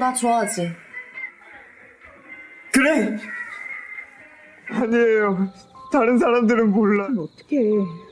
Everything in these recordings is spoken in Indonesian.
나 좋아하지? 그래! 아니에요. 다른 사람들은 몰라. 어떡해.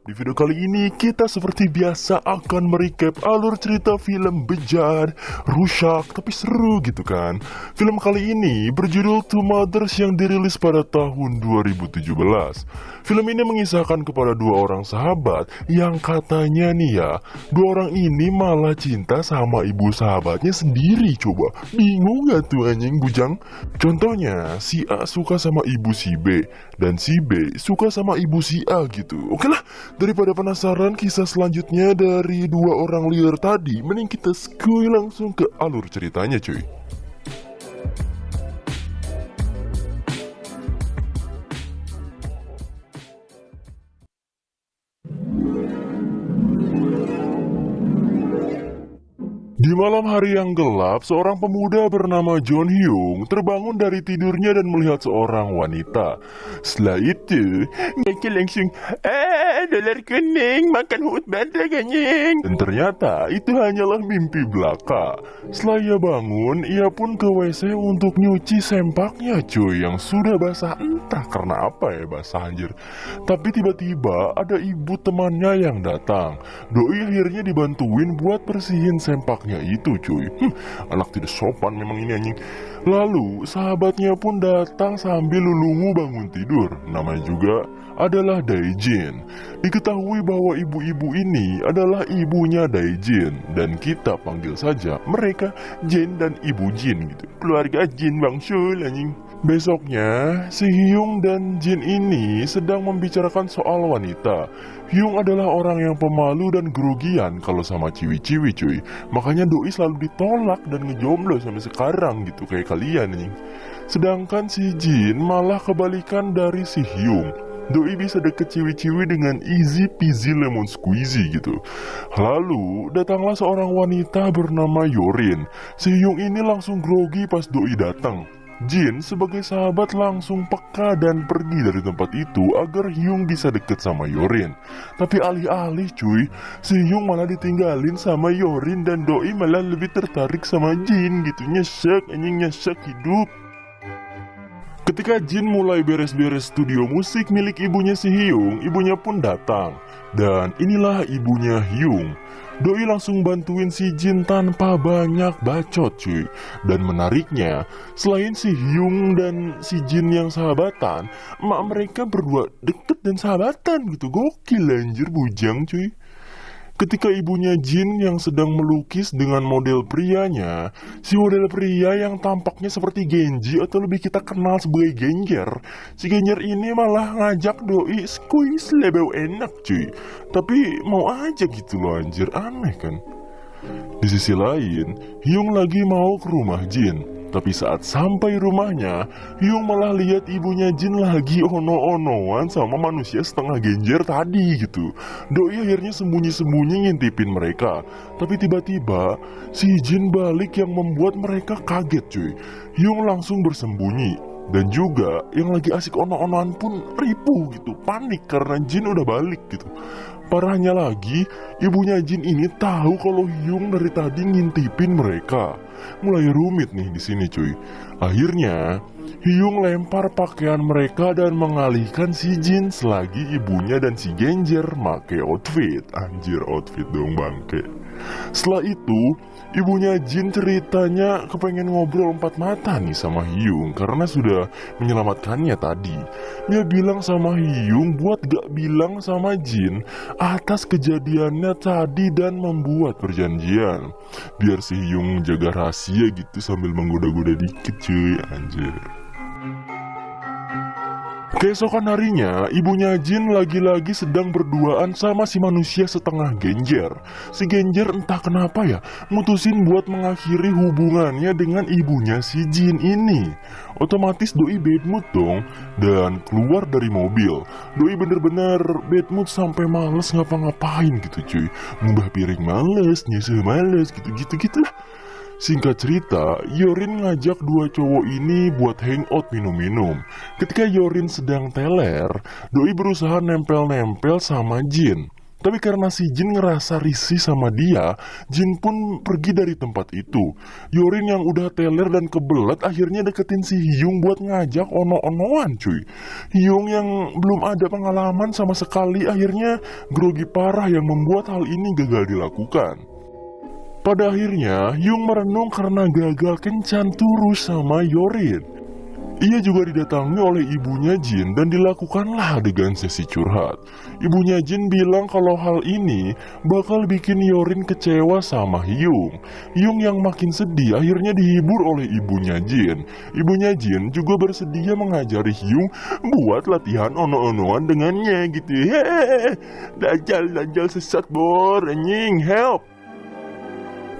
Di video kali ini kita seperti biasa akan merecap alur cerita film bejat, rusak, tapi seru gitu kan. Film kali ini berjudul Two Mothers yang dirilis pada tahun 2017. Film ini mengisahkan kepada dua orang sahabat yang katanya nih ya, dua orang ini malah cinta sama ibu sahabatnya sendiri. Coba, bingung gak tuh anjing bujang? Contohnya, si A suka sama ibu si B, dan si B suka sama ibu si A gitu. Oke lah, daripada penasaran kisah selanjutnya dari dua orang liar tadi, mending kita skuy langsung ke alur ceritanya cuy. Di malam hari yang gelap, seorang pemuda bernama John Hyung terbangun dari tidurnya dan melihat seorang wanita. Setelah itu, mereka langsung, dolar kuning, makan hut badak anjing. Dan ternyata itu hanyalah mimpi belaka. Setelah ia bangun, ia pun ke WC untuk nyuci sempaknya cuy, yang sudah basah entah karena apa ya basah anjir. Tapi tiba-tiba ada ibu temannya yang datang. Doi akhirnya dibantuin buat bersihin sempaknya itu cuy. Anak tidak sopan memang ini anjing. Lalu sahabatnya pun datang sambil lulungu bangun tidur. Namanya juga adalah Daejin. Diketahui bahwa ibu-ibu ini adalah ibunya Daejin, dan kita panggil saja mereka Jin dan Ibu Jin gitu. Keluarga Jin bangsul anjing. Besoknya, si Hyung dan Jin ini sedang membicarakan soal wanita. Hyung adalah orang yang pemalu dan grogian kalau sama ciwi-ciwi cuy. Makanya doi selalu ditolak dan ngejomblo sampai sekarang gitu kayak kalian nih. Sedangkan si Jin malah kebalikan dari si Hyung. Doi bisa deket ciwi-ciwi dengan easy peasy lemon squeezy gitu. Lalu datanglah seorang wanita bernama Yorin. Si Hyung ini langsung grogi pas doi datang. Jin sebagai sahabat langsung peka dan pergi dari tempat itu agar Hyung bisa deket sama Yorin. Tapi alih-alih cuy, si Hyung malah ditinggalin sama Yorin dan doi malah lebih tertarik sama Jin gitu. Nyesek anjing, nyesek hidup. Ketika Jin mulai beres-beres studio musik milik ibunya si Hyung, ibunya pun datang. Dan inilah ibunya Hyung. Doi langsung bantuin si Jin tanpa banyak bacot cuy. Dan menariknya, selain si Hyung dan si Jin yang sahabatan, emak mereka berdua deket dan sahabatan gitu. Gokil anjir bujang cuy. Ketika ibunya Jin yang sedang melukis dengan model prianya, si model pria yang tampaknya seperti Genji atau lebih kita kenal sebagai Genjer, si Genjer ini malah ngajak doi squeeze lebeu enak cuy. Tapi mau aja gitu loh anjir, aneh kan. Di sisi lain, Hyung lagi mau ke rumah Jin. Tapi saat sampai rumahnya, Hyung malah lihat ibunya Jin lagi ono-onoan sama manusia setengah Genjer tadi gitu. Doi akhirnya sembunyi-sembunyi ngintipin mereka. Tapi tiba-tiba, si Jin balik yang membuat mereka kaget cuy. Hyung langsung bersembunyi. Dan juga yang lagi asik ono-onoan pun ripuh gitu, panik karena Jin udah balik gitu. Parahnya lagi, ibunya Jin ini tahu kalau Hyung dari tadi ngintipin mereka. Mulai rumit nih di sini cuy. Akhirnya, Hyung lempar pakaian mereka dan mengalihkan si Jin selagi ibunya dan si Genjer make outfit. Anjir, outfit dong bangke. Setelah itu, ibunya Jin ceritanya kepengen ngobrol empat mata nih sama Hyung karena sudah menyelamatkannya tadi. Dia bilang sama Hyung buat gak bilang sama Jin atas kejadiannya tadi dan membuat perjanjian. Biar si Hyung jaga rahasia gitu sambil menggoda-goda dikit cuy, anjir. Keesokan harinya, ibunya Jin lagi-lagi sedang berduaan sama si manusia setengah Genjer. Si Genjer entah kenapa ya, mutusin buat mengakhiri hubungannya dengan ibunya si Jin ini. Otomatis doi bad mood dong, dan keluar dari mobil. Doi bener-bener bad mood sampai males ngapa-ngapain gitu cuy. Ngubah piring males, nyusuh males, gitu-gitu lah. Singkat cerita, Yorin ngajak dua cowok ini buat hangout minum-minum. Ketika Yorin sedang teler, Doi berusaha nempel-nempel sama Jin. Tapi karena si Jin ngerasa risih sama dia, Jin pun pergi dari tempat itu. Yorin yang udah teler dan kebelet akhirnya deketin si Hyung buat ngajak ono-onoan cuy. Hyung yang belum ada pengalaman sama sekali akhirnya grogi parah yang membuat hal ini gagal dilakukan. Pada akhirnya, Hyung merenung karena gagal kencan turus sama Yorin. Ia juga didatangi oleh ibunya Jin dan dilakukanlah adegan sesi curhat. Ibunya Jin bilang kalau hal ini bakal bikin Yorin kecewa sama Hyung. Hyung yang makin sedih akhirnya dihibur oleh ibunya Jin. Ibunya Jin juga bersedia mengajari Hyung buat latihan ono-onoan dengannya gitu. Hehehe, dajal sesat bor, anjing, help.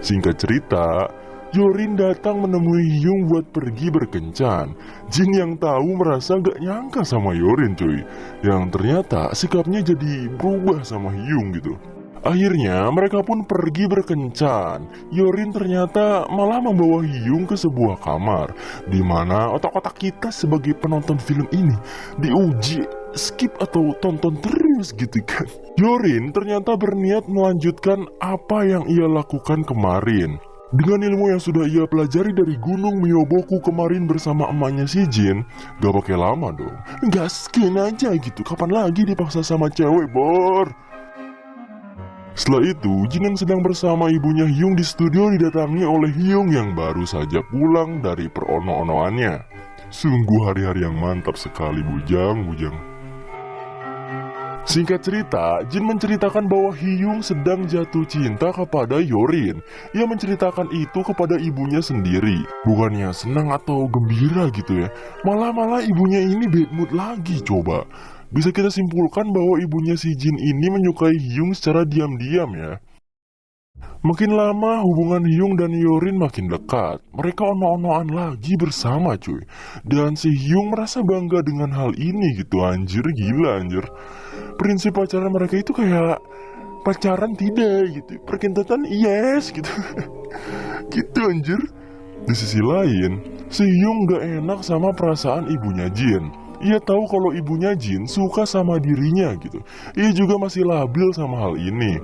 Singkat cerita, Yorin datang menemui Hyung buat pergi berkencan. Jin yang tahu merasa gak nyangka sama Yorin cuy, yang ternyata sikapnya jadi berubah sama Hyung gitu. Akhirnya mereka pun pergi berkencan. Yorin ternyata malah membawa Hyung ke sebuah kamar, di mana otak-otak kita sebagai penonton film ini diuji skip atau tonton terus gitu kan. Yorin ternyata berniat melanjutkan apa yang ia lakukan kemarin. Dengan ilmu yang sudah ia pelajari dari Gunung Myoboku kemarin bersama emaknya si Jin, gak pakai lama dong. Gaskin aja gitu, kapan lagi dipaksa sama cewek bor. Setelah itu, Jin yang sedang bersama ibunya Hyung di studio didatangi oleh Hyung yang baru saja pulang dari perono-onoannya. Sungguh hari-hari yang mantap sekali bujang. Singkat cerita, Jin menceritakan bahwa Hyung sedang jatuh cinta kepada Yorin. Ia menceritakan itu kepada ibunya sendiri. Bukannya senang atau gembira gitu ya. Malah ibunya ini bad mood lagi coba. Bisa kita simpulkan bahwa ibunya si Jin ini menyukai Hyung secara diam-diam ya. Makin lama hubungan Hyung dan Yorin makin dekat. Mereka ono-onoan lagi bersama cuy. Dan si Hyung merasa bangga dengan hal ini gitu, anjir, gila anjir. Prinsip pacaran mereka itu kayak pacaran tidak gitu, perkentatan yes gitu. Gitu anjir. Di sisi lain, si Hyung gak enak sama perasaan ibunya Jin. Ia tahu kalau ibunya Jin suka sama dirinya gitu. Ia juga masih labil sama hal ini.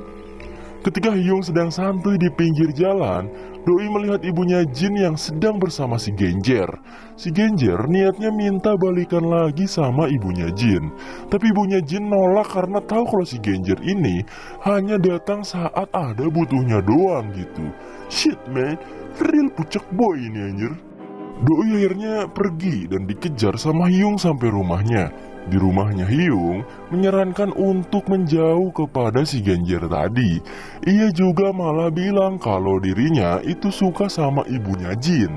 Ketika Hyung sedang santuy di pinggir jalan, Doi melihat ibunya Jin yang sedang bersama si Genjer. Si Genjer niatnya minta balikan lagi sama ibunya Jin. Tapi ibunya Jin nolak karena tahu kalau si Genjer ini hanya datang saat ada butuhnya doang gitu. Shit man, real pucak boy ini anjir. Doi akhirnya pergi dan dikejar sama Hyung sampai rumahnya. Di rumahnya Hyung menyarankan untuk menjauh kepada si Genjer tadi. Ia juga malah bilang kalau dirinya itu suka sama ibunya Jin.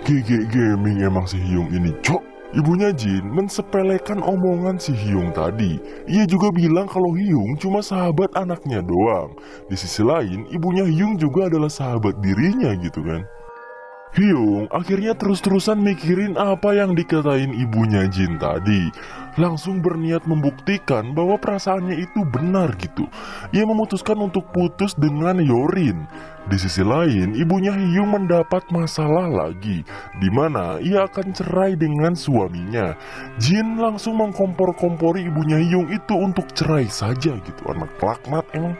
GG gaming emang si Hyung ini cok. Ibunya Jin mensepelekan omongan si Hyung tadi. Ia juga bilang kalau Hyung cuma sahabat anaknya doang. Di sisi lain ibunya Hyung juga adalah sahabat dirinya gitu kan. Hyung akhirnya terus-terusan mikirin apa yang dikatain ibunya Jin tadi. Langsung berniat membuktikan bahwa perasaannya itu benar gitu. Ia memutuskan untuk putus dengan Yorin. Di sisi lain, ibunya Hyung mendapat masalah lagi, di mana ia akan cerai dengan suaminya. Jin langsung mengkompor-kompori ibunya Hyung itu untuk cerai saja gitu. Anak laknat emang.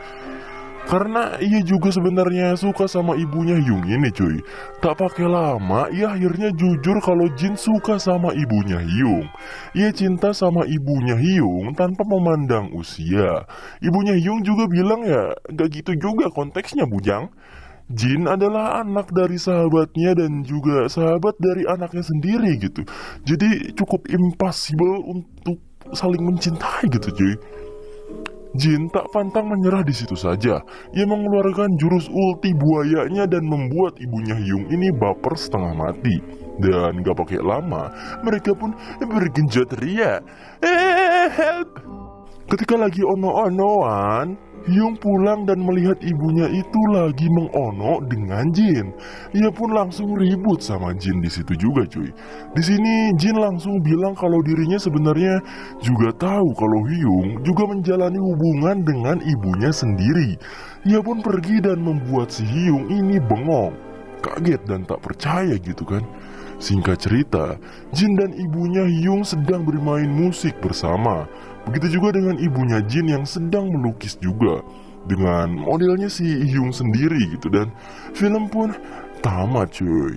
Karena ia juga sebenarnya suka sama ibunya Hyung ini cuy. Tak pakai lama, ia akhirnya jujur kalau Jin suka sama ibunya Hyung. Ia cinta sama ibunya Hyung tanpa memandang usia. Ibunya Hyung juga bilang ya, gak gitu juga konteksnya bujang. Jin adalah anak dari sahabatnya dan juga sahabat dari anaknya sendiri gitu. Jadi cukup impossible untuk saling mencintai gitu cuy. Jin tak pantang menyerah di situ saja. Ia mengeluarkan jurus ulti buayanya dan membuat ibunya Hyung ini baper setengah mati. Dan gak pakai lama, mereka pun bergenjot ria. Help! Ketika lagi ono-onoan, Hyung pulang dan melihat ibunya itu lagi mengono dengan Jin. Ia pun langsung ribut sama Jin di situ juga cuy. Di sini Jin langsung bilang kalau dirinya sebenarnya juga tahu kalau Hyung juga menjalani hubungan dengan ibunya sendiri. Ia pun pergi dan membuat si Hyung ini bengong. kaget dan tak percaya gitu kan. Singkat cerita, Jin dan ibunya Hyung sedang bermain musik bersama. Begitu juga dengan ibunya Jin yang sedang melukis juga, dengan modelnya si Hyung sendiri gitu. Dan film pun tamat cuy.